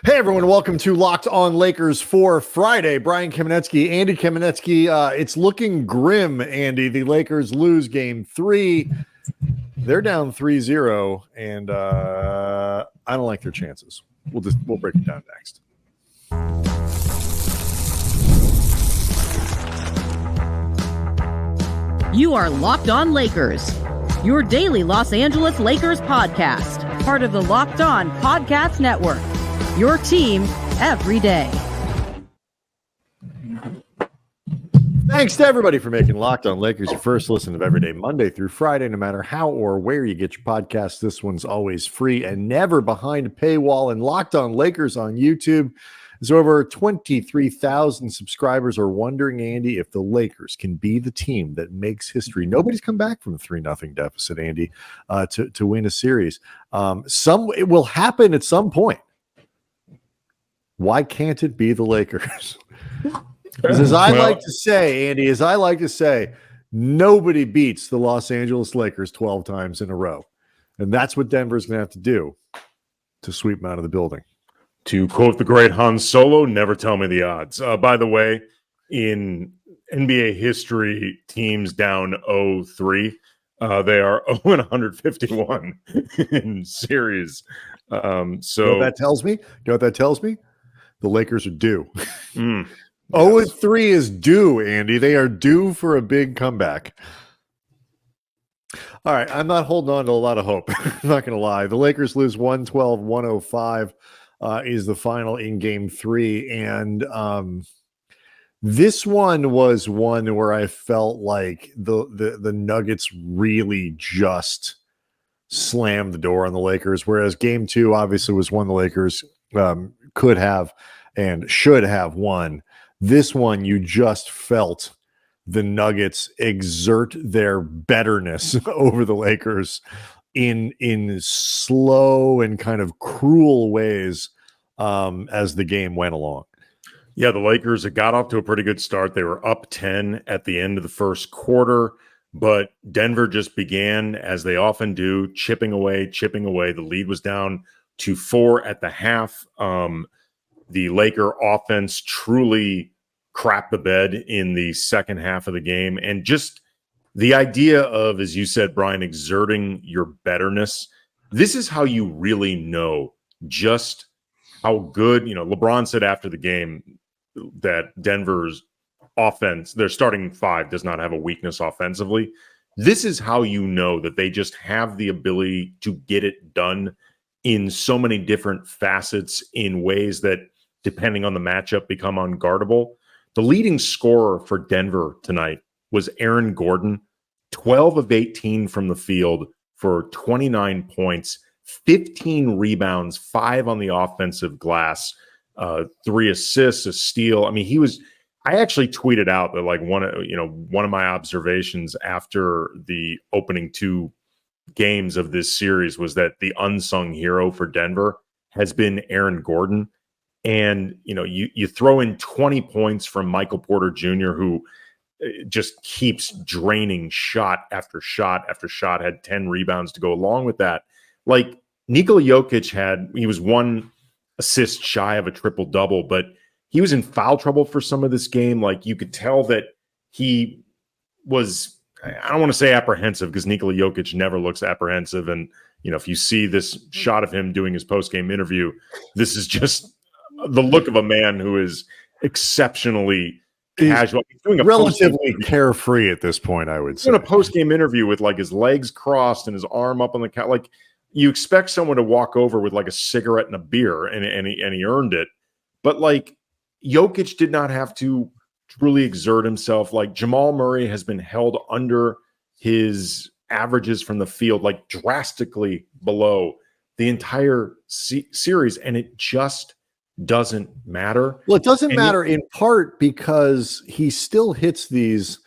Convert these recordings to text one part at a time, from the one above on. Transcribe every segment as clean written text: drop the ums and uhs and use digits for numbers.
Hey everyone, welcome to Locked On Lakers for Friday. Brian Kamenetsky, Andy Kamenetsky. It's looking grim, Andy. The Lakers lose game 3. They're down 3-0, and I don't like their chances. We'll break it down next. You are Locked On Lakers, your daily Los Angeles Lakers podcast, part of the Locked On Podcast Network. Your team every day. Thanks to everybody for making Locked On Lakers your first listen of every day, Monday through Friday, no matter how or where you get your podcast. This one's always free and never behind a paywall. And Locked On Lakers on YouTube is over 23,000 subscribers are wondering, Andy, if the Lakers can be the team that makes history. Nobody's come back from a 3-0 deficit, Andy, to win a series. It will happen at some point. Why can't it be the Lakers? As I like to say, nobody beats the Los Angeles Lakers 12 times in a row. And that's what Denver's going to have to do to sweep them out of the building. To quote the great Han Solo, never tell me the odds. By the way, in NBA history, teams down 0-3. They are 0-151 in series. You know what that tells me? The Lakers are due. 0-3 is due, Andy. They are due for a big comeback. All right, I'm not holding on to a lot of hope. I'm not going to lie. The Lakers lose 112-105 is the final in game 3. And this one was one where I felt like the Nuggets really just slammed the door on the Lakers, whereas game 2 obviously was one the Lakers could have and should have won. This one, you just felt the Nuggets exert their betterness over the Lakers in slow and kind of cruel ways as the game went along. Yeah, the Lakers had got off to a pretty good start. They were up 10 at the end of the first quarter, but Denver just began, as they often do, chipping away. The lead was down to 4 at the half. The Laker offense truly crapped the bed in the second half of the game. And just the idea of, as you said, Brian, exerting your betterness, this is how you really know just how good, LeBron said after the game that Denver's offense, their starting 5 does not have a weakness offensively. This is how you know that they just have the ability to get it done in so many different facets in ways that, depending on the matchup, become unguardable. The leading scorer for Denver tonight was Aaron Gordon, 12 of 18 from the field for 29 points, 15 rebounds, 5 on the offensive glass, 3 assists, a steal. I mean, I actually tweeted out that one of my observations after the opening 2 games of this series was that the unsung hero for Denver has been Aaron Gordon. And, you throw in 20 points from Michael Porter Jr., who just keeps draining shot after shot after shot, had 10 rebounds to go along with that. Like Nikola Jokic he was 1 assist shy of a triple-double, but he was in foul trouble for some of this game. Like, you could tell that he was, I don't want to say apprehensive, because Nikola Jokic never looks apprehensive. And, if you see this shot of him doing his post-game interview, this is just the look of a man who is exceptionally casual. He's doing relatively carefree at this point, I would say. Doing a post-game interview with his legs crossed and his arm up on the couch. Like, you expect someone to walk over with a cigarette and a beer, and he earned it. But Jokic did not have to truly exert himself. Jamal Murray has been held under his averages from the field, drastically below the entire series, and it just doesn't matter. Well, it doesn't matter in part because he still hits these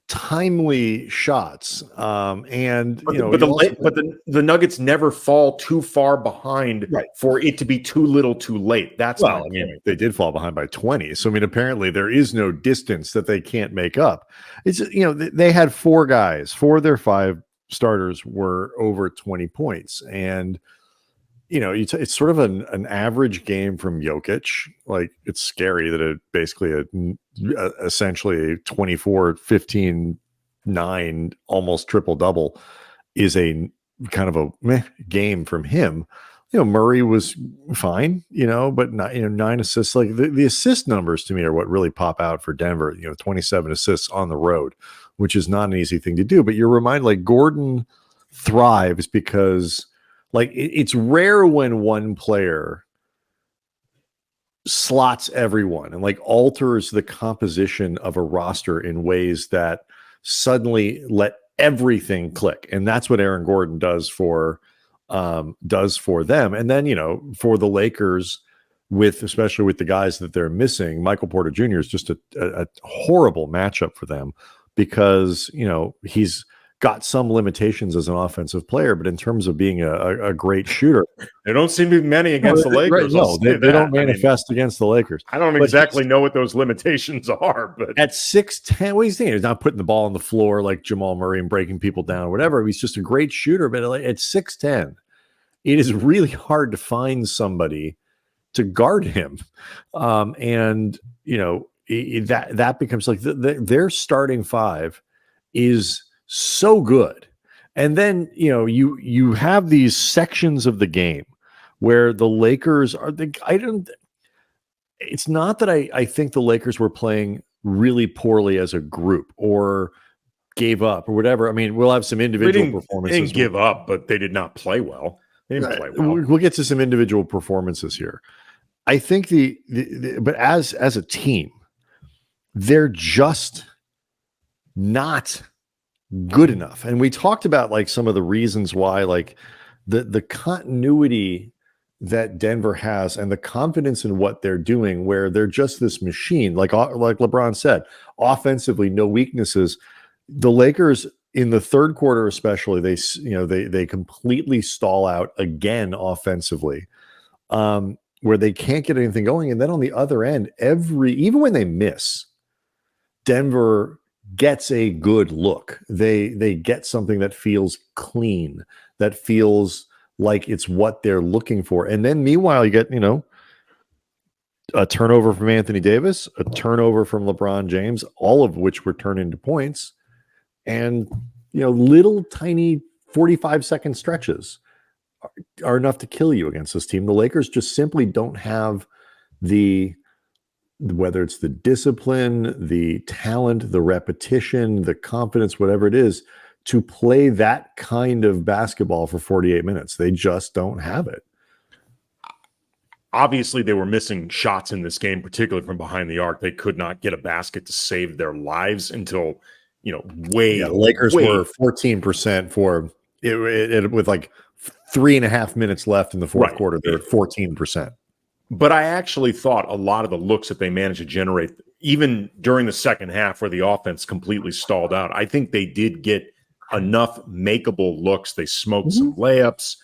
timely shots. But the Nuggets never fall too far behind for it to be too little too late. They did fall behind by 20. So, apparently there is no distance that they can't make up. It's, they had 4 guys, 4 of their 5 starters were over 20 points. And it's sort of an average game from Jokic. Like, it's scary that essentially a 24, 15, 9, almost triple double is a kind of a meh game from him. Murray was fine, but not, 9 assists. Like, the assist numbers to me are what really pop out for Denver. 27 assists on the road, which is not an easy thing to do. But you're reminded, like, Gordon thrives because, like, it's rare when one player slots everyone and, like, alters the composition of a roster in ways that suddenly let everything click. And that's what Aaron Gordon does for them. And then, for the Lakers, especially with the guys that they're missing, Michael Porter Jr. is just a horrible matchup for them because, he's got some limitations as an offensive player, but in terms of being a great shooter, there don't seem to be many against the Lakers. Right, no, they don't manifest against the Lakers. I don't exactly know what those limitations are, but at 6'10", what do you think? He's not putting the ball on the floor like Jamal Murray and breaking people down or whatever. He's just a great shooter, but at 6'10", it is really hard to find somebody to guard him. That becomes like their starting five is so good. And then, you have these sections of the game where the Lakers it's not that I think the Lakers were playing really poorly as a group or gave up or whatever. I mean, we'll have some individual performances. They didn't give up, but they did not play well. They didn't play well. We'll get to some individual performances here. I think but as a team, they're just not good enough. And we talked about, like, some of the reasons why, like the continuity that Denver has and the confidence in what they're doing, where they're just this machine, like LeBron said, offensively, no weaknesses. The Lakers in the third quarter, especially, they completely stall out again offensively, where they can't get anything going. And then on the other end, even when they miss, Denver gets a good look. They get something that feels clean, that feels like it's what they're looking for. And then meanwhile, you get, a turnover from Anthony Davis, a turnover from LeBron James, all of which were turned into points. And, little tiny 45-second stretches are enough to kill you against this team. The Lakers just simply don't have whether it's the discipline, the talent, the repetition, the confidence, whatever it is, to play that kind of basketball for 48 minutes. They just don't have it. Obviously, they were missing shots in this game, particularly from behind the arc. They could not get a basket to save their lives until, the Lakers were 14% for it with like 3.5 minutes left in the fourth quarter. They're at 14%. But I actually thought a lot of the looks that they managed to generate, even during the second half where the offense completely stalled out, I think they did get enough makeable looks. They smoked some layups.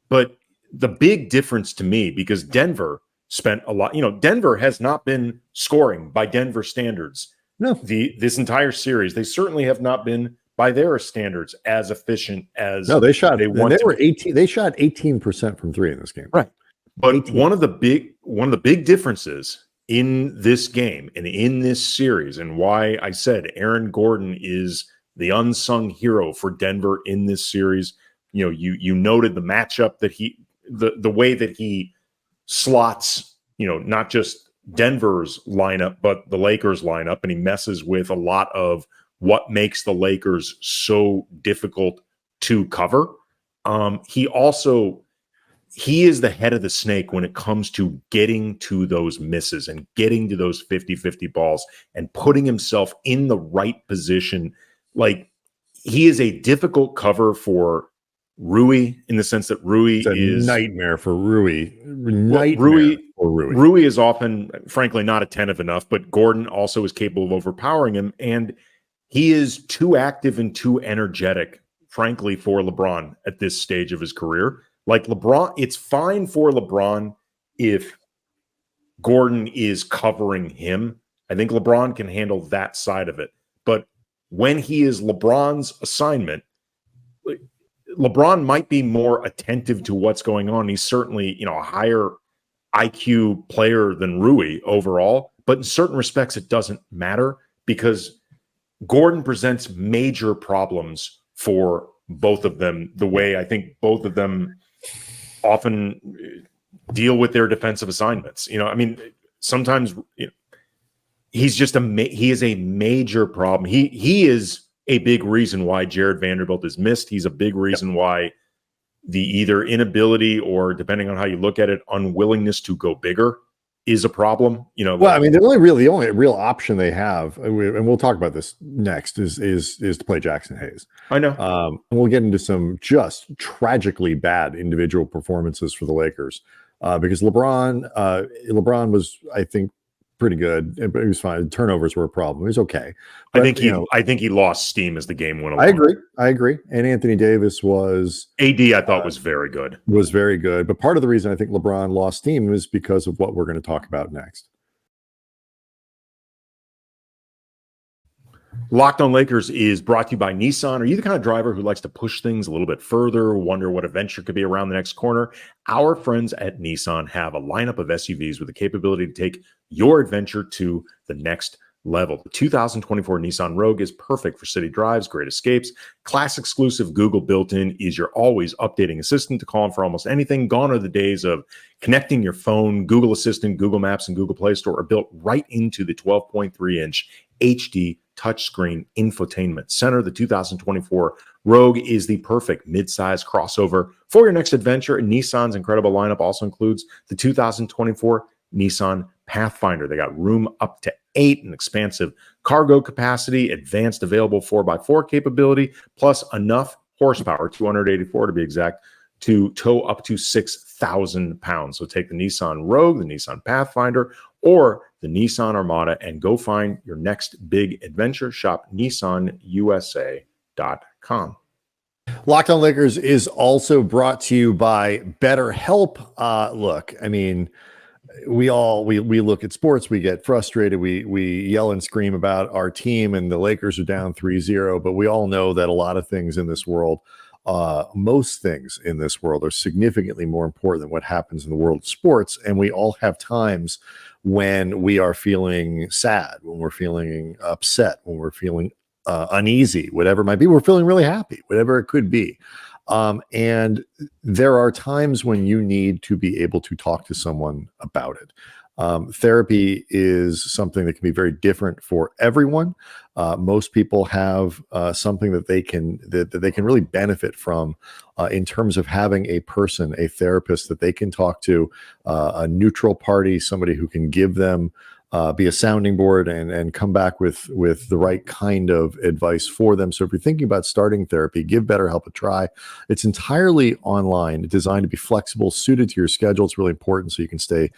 But the big difference to me, because Denver spent a lot, Denver has not been scoring by Denver standards. No, this entire series, they certainly have not been by their standards as efficient as they shot. They were 18. They shot 18% from three in this game. Right. But one of the big differences in this game and in this series, and why I said Aaron Gordon is the unsung hero for Denver in this series, you noted the matchup that the way that he slots, not just Denver's lineup, but the Lakers lineup, and he messes with a lot of what makes the Lakers so difficult to cover. He is the head of the snake when it comes to getting to those misses and getting to those 50-50 balls and putting himself in the right position. Like, he is a difficult cover for Rui, in the sense that Rui is a nightmare for Rui. Rui is often, frankly, not attentive enough, but Gordon also is capable of overpowering him. And he is too active and too energetic, frankly, for LeBron at this stage of his career. Like, LeBron, it's fine for LeBron if Gordon is covering him. I think LeBron can handle that side of it. But when he is LeBron's assignment, LeBron might be more attentive to what's going on. He's certainly, a higher IQ player than Rui overall, but in certain respects, it doesn't matter because Gordon presents major problems for both of them, the way I think both of them often deal with their defensive assignments. Sometimes he's just he is a major problem. He is a big reason why Jared Vanderbilt is missed. He's a big reason why the either inability or, depending on how you look at it, unwillingness to go bigger is a problem. The only real option they have, and we'll talk about this next, is to play Jackson Hayes. I know. And we'll get into some just tragically bad individual performances for the Lakers because LeBron was, I think, pretty good, but he was fine. Turnovers were a problem. He was okay. But, I think he lost steam as the game went along. I agree. And Anthony Davis was AD. I thought was very good. But part of the reason I think LeBron lost steam is because of what we're going to talk about next. Locked on Lakers is brought to you by Nissan. Are you the kind of driver who likes to push things a little bit further, wonder what adventure could be around the next corner? Our friends at Nissan have a lineup of SUVs with the capability to take your adventure to the next level. The 2024 Nissan Rogue is perfect for city drives, great escapes. Class exclusive Google built-in is your always updating assistant to call in for almost anything. Gone are the days of connecting your phone. Google Assistant, Google Maps, and Google Play Store are built right into the 12.3-inch HD touchscreen infotainment center. The 2024 Rogue is the perfect mid-size crossover for your next adventure. And Nissan's incredible lineup also includes the 2024 Nissan Pathfinder. They got room up to 8, an expansive cargo capacity, advanced available 4x4 capability, plus enough horsepower, 284 to be exact, to tow up to 6,000 pounds. So take the Nissan Rogue, the Nissan Pathfinder, or the Nissan Armada and go find your next big adventure. Shop nissanusa.com. Locked on Lakers is also brought to you by BetterHelp. Look, I mean, we look at sports, we get frustrated, we yell and scream about our team, and the Lakers are down 3-0, but we all know that a lot of things in this world, most things in this world, are significantly more important than what happens in the world of sports. And we all have times when we are feeling sad, when we're feeling upset, when we're feeling uneasy, whatever it might be. We're feeling really happy, whatever it could be. And there are times when you need to be able to talk to someone about it. Therapy is something that can be very different for everyone. Most people have something that they can really benefit from in terms of having a person, a therapist that they can talk to, a neutral party, somebody who can give them be a sounding board and come back with the right kind of advice for them. So if you're thinking about starting therapy, give BetterHelp a try. It's entirely online, designed to be flexible, suited to your schedule. It's really important so you can stay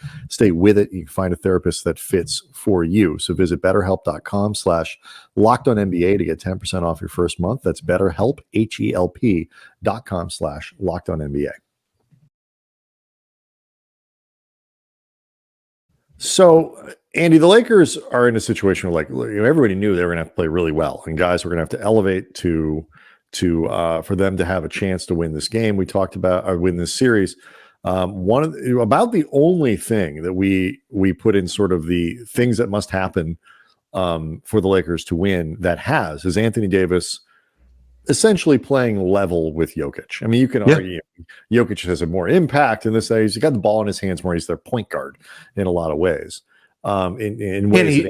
with it. You can find a therapist that fits for you. So visit BetterHelp.com/LockedOnNBA to get 10% off your first month. That's BetterHelp, HELP.com/LockedOnNBA. So, Andy, the Lakers are in a situation where, everybody knew they were going to have to play really well, and guys were going to have to elevate to for them to have a chance to win this game. We talked about or win this series. About the only thing that we put in sort of the things that must happen for the Lakers to win is Anthony Davis essentially playing level with Jokic. I mean, you can argue Jokic has a more impact in this. He's got the ball in his hands more. He's their point guard in a lot of ways. In ways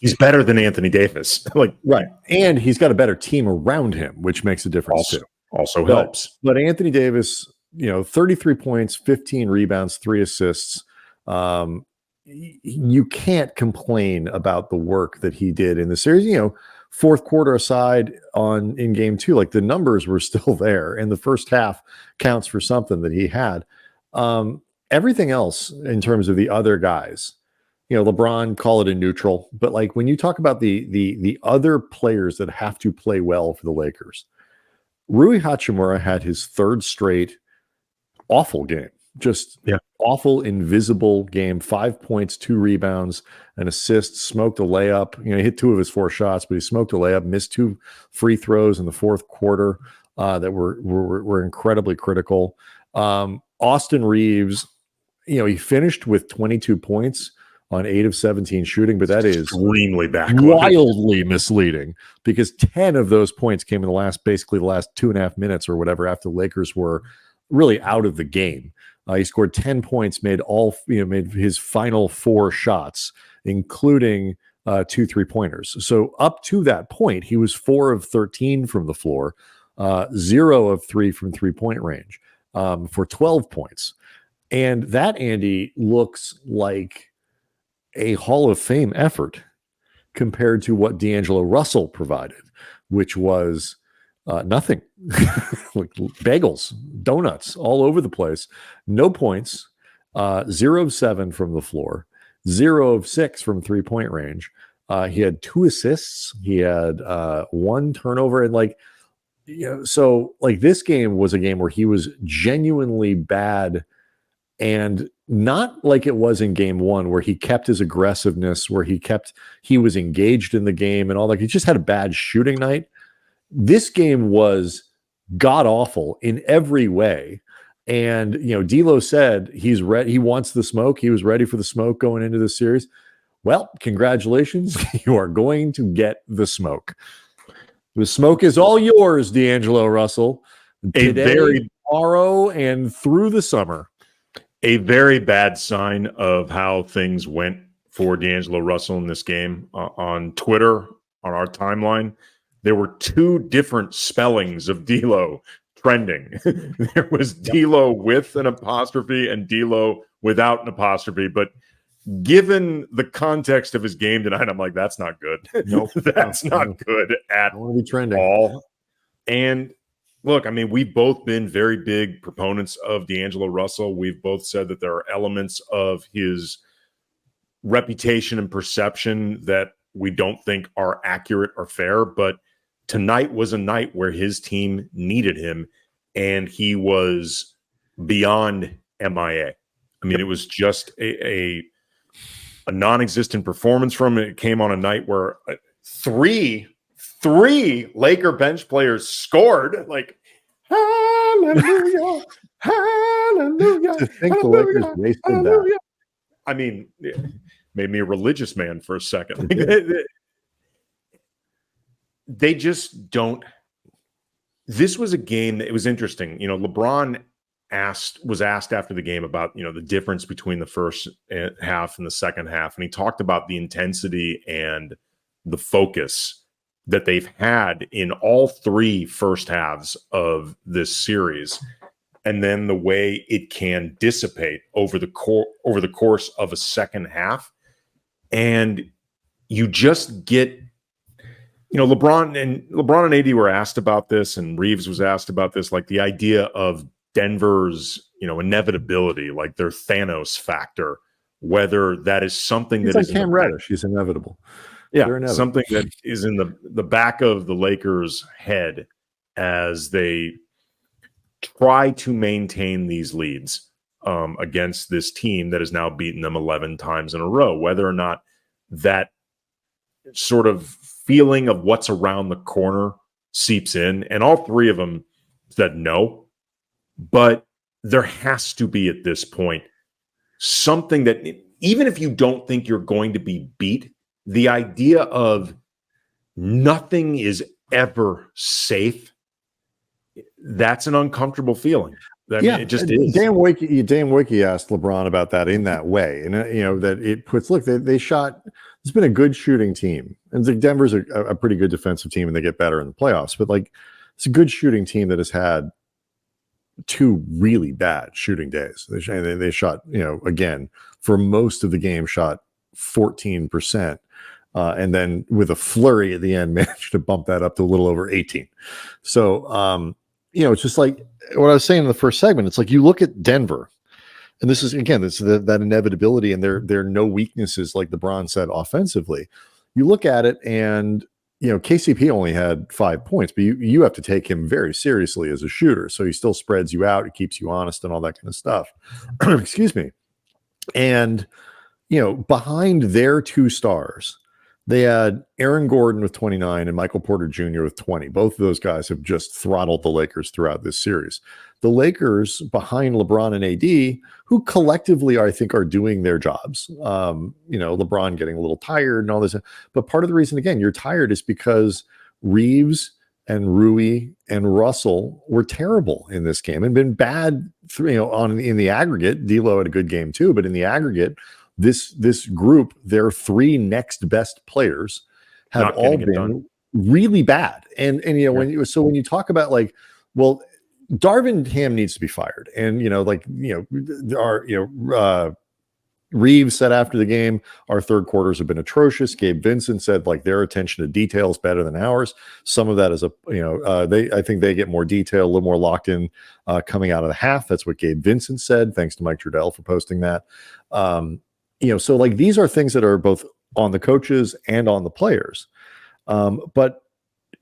he's better than Anthony Davis. Right. And he's got a better team around him, which makes a difference too. Also helps. But Anthony Davis, 33 points, 15 rebounds, 3 assists. You can't complain about the work that he did in the series. Fourth quarter aside in game 2, the numbers were still there, and the first half counts for something that he had. Everything else in terms of the other guys, LeBron, call it a neutral, but when you talk about the other players that have to play well for the Lakers, Rui Hachimura had his 3rd straight awful game. Just awful, invisible game. 5 points, 2 rebounds, an assist, smoked a layup. He hit 2 of his 4 shots, but he smoked a layup, missed 2 free throws in the fourth quarter. that were incredibly critical. Austin Reaves, he finished with 22 points on 8 of 17 shooting, but that is extremely wildly misleading because 10 of those points came in the last 2.5 minutes or whatever after the Lakers were really out of the game. He scored 10 points, made his final 4 shots, including 2 3-pointers. So up to that point, he was 4 of 13 from the floor, 0 of 3 from 3-point range, for 12 points. And that, Andy, looks like a Hall of Fame effort compared to what D'Angelo Russell provided, which was nothing. Like bagels, donuts all over the place. No points, 0 of 7 from the floor, 0 of 6 from 3-point range. He had 2 assists. He had 1 turnover. And so this game was a game where he was genuinely bad, and not like it was in game 1 where he kept his aggressiveness, where he was engaged in the game and all that. He just had a bad shooting night. This game was god awful in every way. And, D'Lo said he's ready. He wants the smoke. He was ready for the smoke going into this series. Well, congratulations. You are going to get the smoke. The smoke is all yours, D'Angelo Russell. Today, tomorrow, and through the summer. A very bad sign of how things went for D'Angelo Russell in this game. On Twitter, on our timeline, there were 2 different spellings of D'Lo trending. There was D'Lo with an apostrophe and D'Lo without an apostrophe. But given the context of his game tonight, I'm like, that's not good. Nope. That's not good at all. And look, I mean, we've both been very big proponents of D'Angelo Russell. We've both said that there are elements of his reputation and perception that we don't think are accurate or fair. But tonight was a night where his team needed him, and he was beyond MIA. I mean, it was just a non-existent performance from him. It came on a night where three Laker bench players scored. Like, hallelujah, hallelujah. To think the Lakers wasted that. I mean, it made me a religious man for a second. They just don't. This was a game that it was interesting. LeBron was asked after the game about, the difference between the first half and the second half. And he talked about the intensity and the focus that they've had in all 3 first halves of this series. And then the way it can dissipate over the course of a second half. And you just get, LeBron and AD were asked about this, and Reaves was asked about this, like the idea of Denver's, inevitability, like their Thanos factor, whether that is something that like is Cam Reddish. He's inevitable. Yeah, something that is in the back of the Lakers' head as they try to maintain these leads against this team that has now beaten them 11 times in a row. Whether or not that sort of feeling of what's around the corner seeps in, and all 3 of them said no. But there has to be at this point something that, even if you don't think you're going to be beat, the idea of nothing is ever safe, that's an uncomfortable feeling. It just is. Dan Wiki asked LeBron about that in that way. And, that it puts, look, they shot, it's been a good shooting team. And Denver's a pretty good defensive team, and they get better in the playoffs. But, it's a good shooting team that has had 2 really bad shooting days. They shot, again, for most of the game, shot 14%. And then with a flurry at the end, managed to bump that up to a little over 18. So, it's just like what I was saying in the first segment. It's like you look at Denver, and this is, again, it's that inevitability, and there are no weaknesses, like LeBron said, offensively. You look at it, and KCP only had 5 points, but you have to take him very seriously as a shooter. So he still spreads you out, he keeps you honest, and all that kind of stuff. Excuse me. And behind their 2 stars, They had Aaron Gordon with 29 and Michael Porter Jr. with 20. Both of those guys have just throttled the Lakers throughout this series. The Lakers behind LeBron and AD, who collectively I think are doing their jobs. LeBron getting a little tired and all this. But part of the reason, again, you're tired is because Reaves and Rui and Russell were terrible in this game and been bad in the aggregate. D'Lo had a good game too, but in the aggregate, this group, their three next best players have all been really bad. And when you talk about Darvin Ham needs to be fired. And Reaves said after the game, our third quarters have been atrocious. Gabe Vincent said their attention to detail is better than ours. Some of that is I think they get more detail, a little more locked in coming out of the half. That's what Gabe Vincent said. Thanks to Mike Trudell for posting that. So these are things that are both on the coaches and on the players. But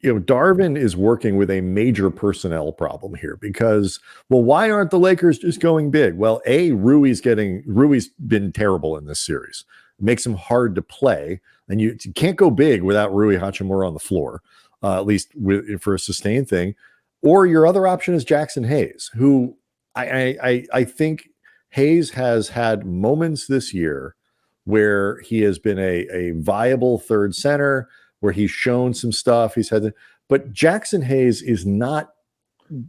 Darvin is working with a major personnel problem here because, why aren't the Lakers just going big? Well, Rui's been terrible in this series. It makes him hard to play, and you can't go big without Rui Hachimura on the floor, at least for a sustained thing. Or your other option is Jackson Hayes, who I think Hayes has had moments this year where he has been a viable third center, where he's shown some stuff. But Jackson Hayes is not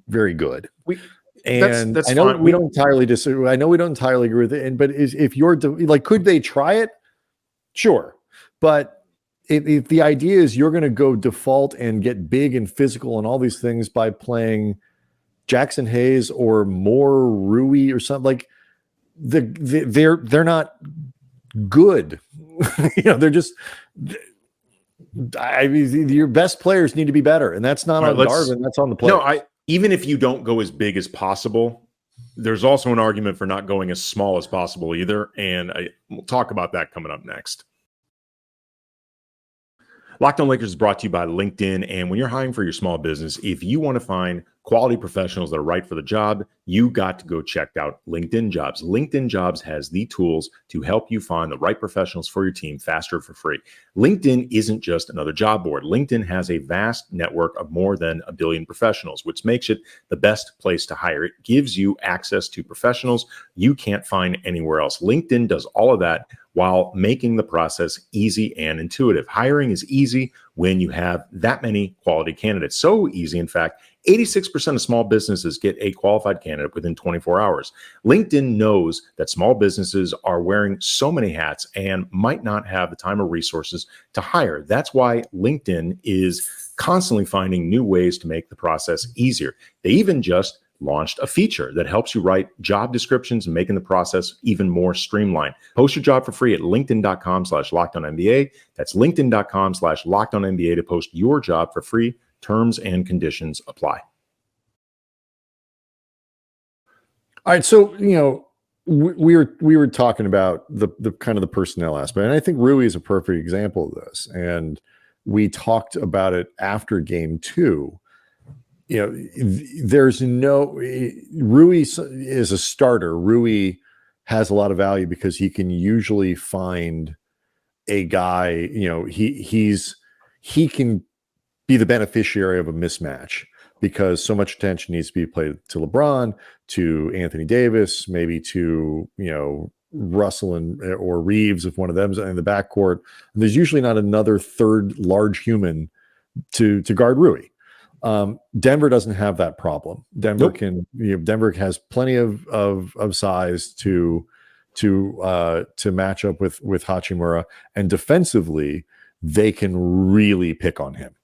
very good. That's I know fine. We don't entirely disagree. I know we don't entirely agree with it. But if you're could they try it? Sure. But if the idea is you're going to go default and get big and physical and all these things by playing Jackson Hayes or more Rui or something, they're not good. They're just. Your best players need to be better, and that's not on Darvin. That's on the players. No, even if you don't go as big as possible, there's also an argument for not going as small as possible either, and we'll talk about that coming up next. Locked On Lakers is brought to you by LinkedIn, and when you're hiring for your small business, if you want to find quality professionals that are right for the job, you got to go check out LinkedIn Jobs. LinkedIn Jobs has the tools to help you find the right professionals for your team faster for free. LinkedIn isn't just another job board. LinkedIn has a vast network of more than 1 billion professionals, which makes it the best place to hire. It gives you access to professionals you can't find anywhere else. LinkedIn does all of that while making the process easy and intuitive. Hiring is easy when you have that many quality candidates. So easy, in fact, 86% of small businesses get a qualified candidate within 24 hours. LinkedIn knows that small businesses are wearing so many hats and might not have the time or resources to hire. That's why LinkedIn is constantly finding new ways to make the process easier. They even just launched a feature that helps you write job descriptions and making the process even more streamlined. Post your job for free at linkedin.com/LockedOnNBA. That's linkedin.com/LockedOnNBA to post your job for free. Terms and conditions apply. All right, so we were talking about the kind of the personnel aspect, and I think Rui is a perfect example of this. And we talked about it after game 2. There's Rui is a starter. Rui has a lot of value because he can usually find a guy. He can be the beneficiary of a mismatch because so much attention needs to be played to LeBron, to Anthony Davis, maybe to Russell or Reaves if one of them's in the backcourt. And there's usually not another third large human to guard Rui. Denver doesn't have that problem. Denver Denver has plenty of size to match up with Hachimura, and defensively they can really pick on him.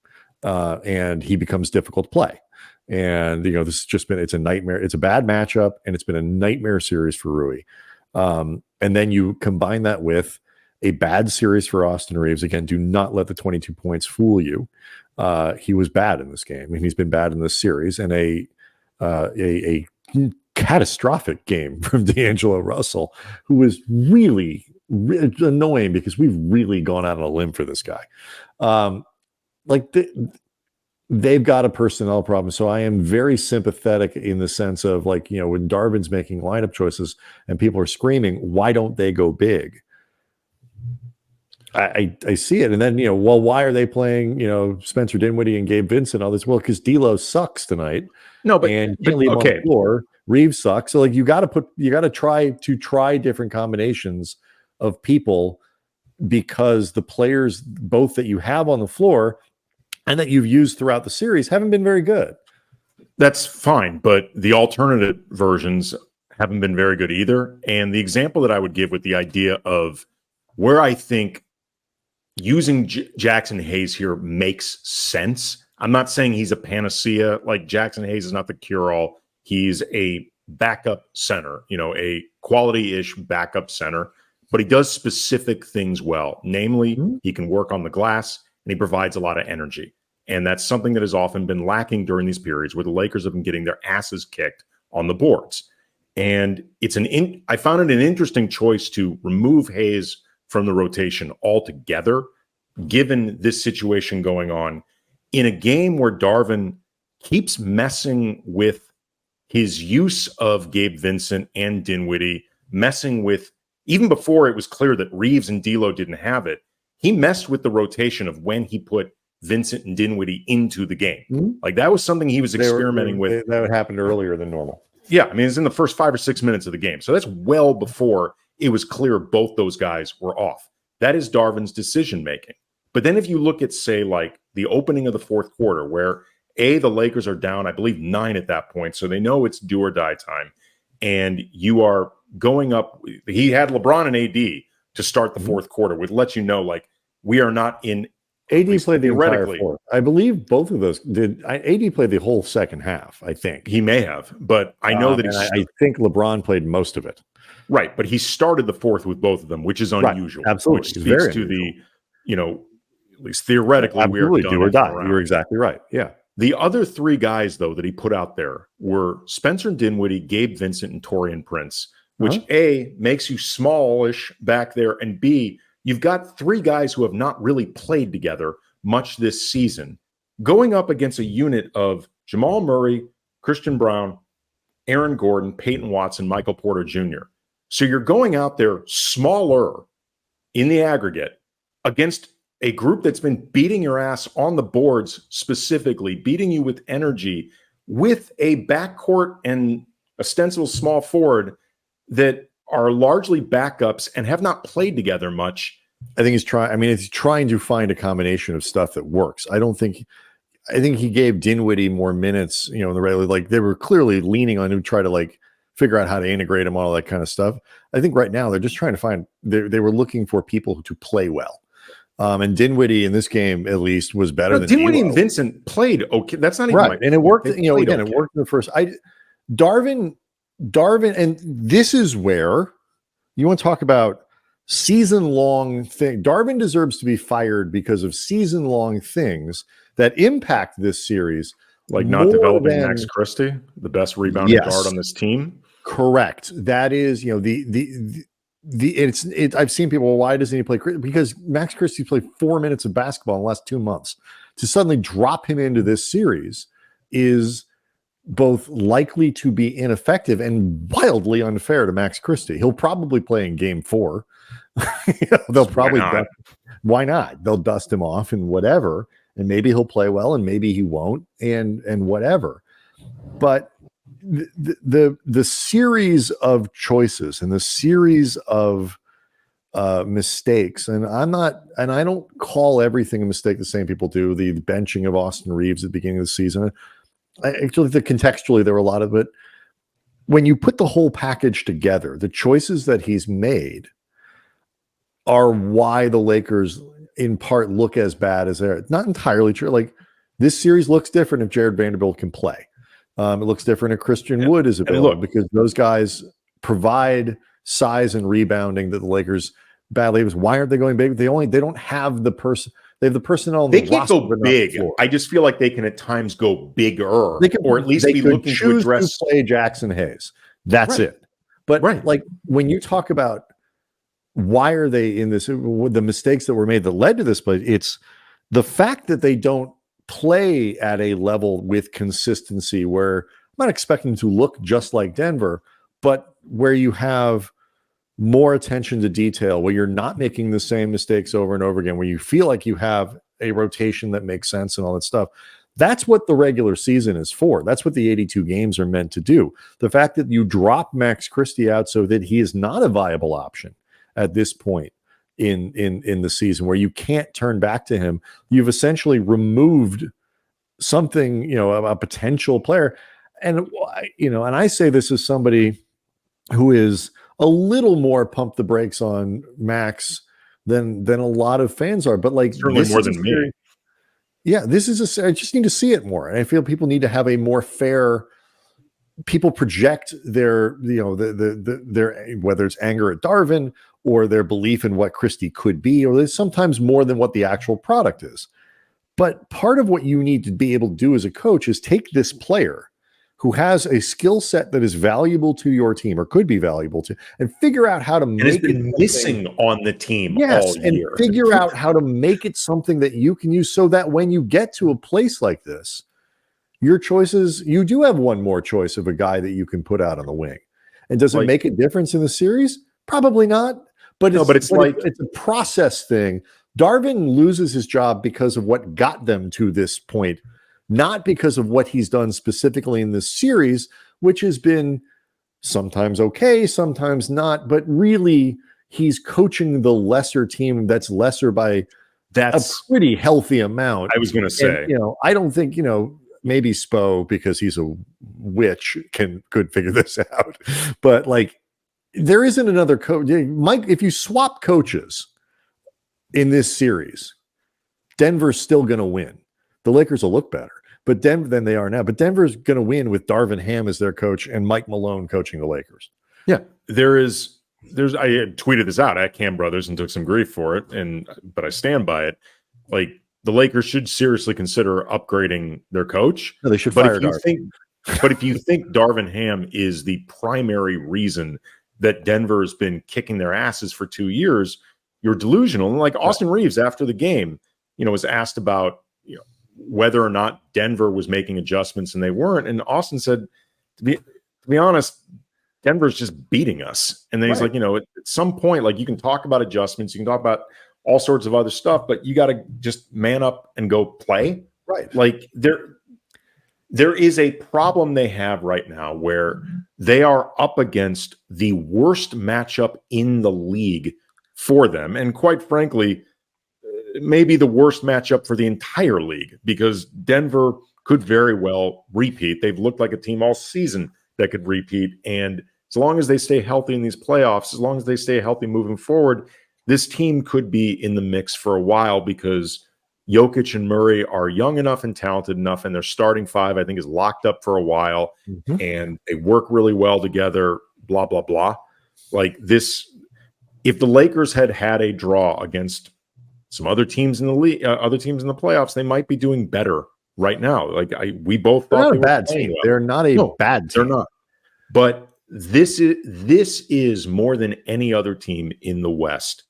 And he becomes difficult to play. And this has just been, it's a nightmare. It's a bad matchup, and it's been a nightmare series for Rui. And then you combine that with a bad series for Austin Reaves. Again, do not let the 22 points fool you. He was bad in this game, and he's been bad in this series, and a catastrophic game from D'Angelo Russell, who was really, really annoying because we've really gone out on a limb for this guy. They've got a personnel problem. So I am very sympathetic in the sense of when Darvin's making lineup choices and people are screaming, why don't they go big? I see it. And then, well, why are they playing, Spencer Dinwiddie and Gabe Vincent, all this? Well, because D'Lo sucks tonight. No, but and can't leave him on the floor. Reaves sucks. So like you got to try different combinations of people, because the players both that you have on the floor and that you've used throughout the series haven't been very good. That's fine, but the alternative versions haven't been very good either. And the example that I would give with the idea of where I think using Jackson Hayes here makes sense. I'm not saying he's a panacea. Like, Jackson Hayes is not the cure-all. He's a backup center, a quality-ish backup center, but he does specific things well. Namely, he can work on the glass and he provides a lot of energy. And that's something that has often been lacking during these periods where the Lakers have been getting their asses kicked on the boards. And I found it an interesting choice to remove Hayes from the rotation altogether, given this situation going on in a game where Darvin keeps messing with his use of Gabe Vincent and Dinwiddie, messing with, even before it was clear that Reaves and D'Lo didn't have it, he messed with the rotation of when he put Vincent and Dinwiddie into the game. Like, that was something he was experimenting with. That happened earlier than normal. Yeah, I mean, it's in the first 5 or 6 minutes of the game. So that's well before it was clear both those guys were off. That is Darvin's decision-making. But then if you look at, say, like the opening of the fourth quarter, where the Lakers are down, I believe 9 at that point, so they know it's do or die time. And you are going up. He had LeBron and AD to start the fourth quarter, which lets you know, like, we are not in. AD played the entire fourth. I believe both of those did. AD played the whole second half, I think. He may have, but I know that I think LeBron played most of it. Right, but he started the fourth with both of them, which is unusual. Right, absolutely. Which speaks to the, at least theoretically, we are done do or die. You're exactly right. Yeah. The other 3 guys, though, that he put out there were Spencer Dinwiddie, Gabe Vincent, and Taurean Prince, which A, makes you smallish back there, and B, you've got 3 guys who have not really played together much this season, going up against a unit of Jamal Murray, Christian Brown, Aaron Gordon, Peyton Watson, Michael Porter Jr. So you're going out there smaller in the aggregate against a group that's been beating your ass on the boards, specifically beating you with energy, with a backcourt and ostensible small forward that are largely backups and have not played together much. I think he's trying to find a combination of stuff that works. I think he gave Dinwiddie more minutes, in the regular, like they were clearly leaning on him to try to like figure out how to integrate him, all that kind of stuff. I think right now they're just trying to find, they were looking for people to play well. And Dinwiddie in this game, at least, was better than Dinwiddie and Vincent played okay. That's not even right. And it worked, again, it worked in the first. Darvin, and this is where you want to talk about season-long thing. Darvin deserves to be fired because of season-long things that impact this series. Like not developing Max Christie, the best rebounding guard on this team. Correct. That is, I've seen people, well, why doesn't he play? Because Max Christie played 4 minutes of basketball in the last 2 months. To suddenly drop him into this series is both likely to be ineffective and wildly unfair to Max Christie. He'll probably play in game 4. They'll probably why not? They'll dust him off and whatever, and maybe he'll play well and maybe he won't, and whatever. But the series of choices and the series of mistakes, and I don't call everything a mistake the same people do. The benching of Austin Reaves at the beginning of the season, I actually think contextually there were a lot of it. When you put the whole package together, the choices that he's made are why the Lakers in part look as bad as they're. Not entirely true. Like, this series looks different if Jared Vanderbilt can play. It looks different if Christian Wood is available, because those guys provide size and rebounding that the Lakers badly. Why aren't they going big? They don't have the person. They have the personnel. They can't go big. I just feel like they can at times go bigger, or at least be looking to address. Play Jackson Hayes. That's it. But like when you talk about why are they in this, the mistakes that were made that led to this play, it's the fact that they don't play at a level with consistency where I'm not expecting to look just like Denver, but where you have more attention to detail, where you're not making the same mistakes over and over again, where you feel like you have a rotation that makes sense and all that stuff. That's what the regular season is for. That's what the 82 games are meant to do. The fact that you drop Max Christie out so that he is not a viable option at this point in the season, where you can't turn back to him, you've essentially removed something, a potential player. And, and I say this as somebody who is a little more pump the brakes on Max than a lot of fans are, but like certainly more than me. Yeah, I just need to see it more. And I feel people need to have a more fair, people project their, their, whether it's anger at Darvin or their belief in what Christie could be, or there's sometimes more than what the actual product is. But part of what you need to be able to do as a coach is take this player who has a skill set that is valuable to your team, or could be valuable to, and figure out how to make it missing on the team all year. And figure out how to make it something that you can use, so that when you get to a place like this, your choices, you do have one more choice of a guy that you can put out on the wing. And does it make a difference in the series? Probably not. But it's a process thing. Darvin loses his job because of what got them to this point, not because of what he's done specifically in this series, which has been sometimes okay, sometimes not, but really he's coaching the lesser team that's lesser by a pretty healthy amount. I was going to say, and, I don't think, maybe Spo, because he's a witch, could figure this out. But like, there isn't another coach. Mike, if you swap coaches in this series, Denver's still going to win. The Lakers will look better than they are now. But Denver's going to win with Darvin Ham as their coach and Mike Malone coaching the Lakers. Yeah, there's I tweeted this out at Cam Brothers and took some grief for it, but I stand by it. Like, the Lakers should seriously consider upgrading their coach. No, they should fire Darvin. But if you think Darvin Ham is the primary reason that Denver has been kicking their asses for 2 years, you're delusional. And like Austin Reaves after the game, was asked about whether or not Denver was making adjustments, and they weren't. And Austin said, to be honest, Denver's just beating us. And then he's like, at some point, like, you can talk about adjustments, you can talk about all sorts of other stuff, but you got to just man up and go play. Right. Like, there is a problem they have right now where they are up against the worst matchup in the league for them. And quite frankly, maybe the worst matchup for the entire league, because Denver could very well repeat. They've looked like a team all season that could repeat. And as long as they stay healthy in these playoffs, as long as they stay healthy moving forward, this team could be in the mix for a while, because Jokic and Murray are young enough and talented enough, and their starting five, I think, is locked up for a while, and they work really well together, blah, blah, blah. Like this, if the Lakers had a draw against some other teams in the league, other teams in the playoffs, they might be doing better right now. Like we both thought they're not a bad team. Well. They're not a bad team. They're not. But this is more than any other team in the West.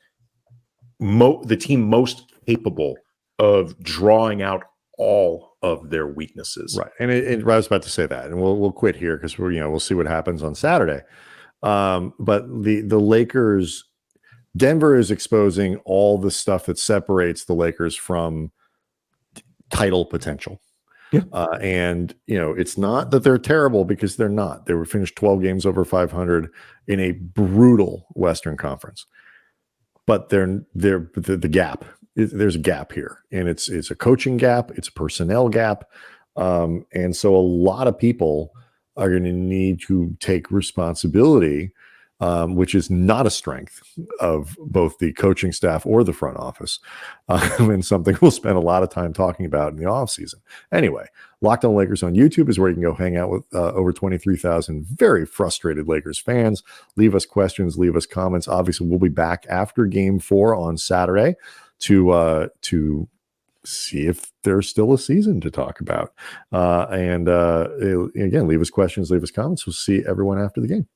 The team most capable of drawing out all of their weaknesses. Right. And I was about to say that, and we'll quit here because we'll see what happens on Saturday. But the Lakers, Denver is exposing all the stuff that separates the Lakers from title potential. Yeah. And it's not that they're terrible, because they're not. They were finished 12 games over 500 in a brutal Western Conference. But the gap. There's a gap here, and it's a coaching gap, it's a personnel gap, and so a lot of people are going to need to take responsibility, which is not a strength of both the coaching staff or the front office, and something we'll spend a lot of time talking about in the offseason. Anyway, Locked On Lakers on YouTube is where you can go hang out with over 23,000 very frustrated Lakers fans. Leave us questions, leave us comments. Obviously, we'll be back after Game 4 on Saturday to see if there's still a season to talk about. And again, leave us questions, leave us comments. We'll see everyone after the game.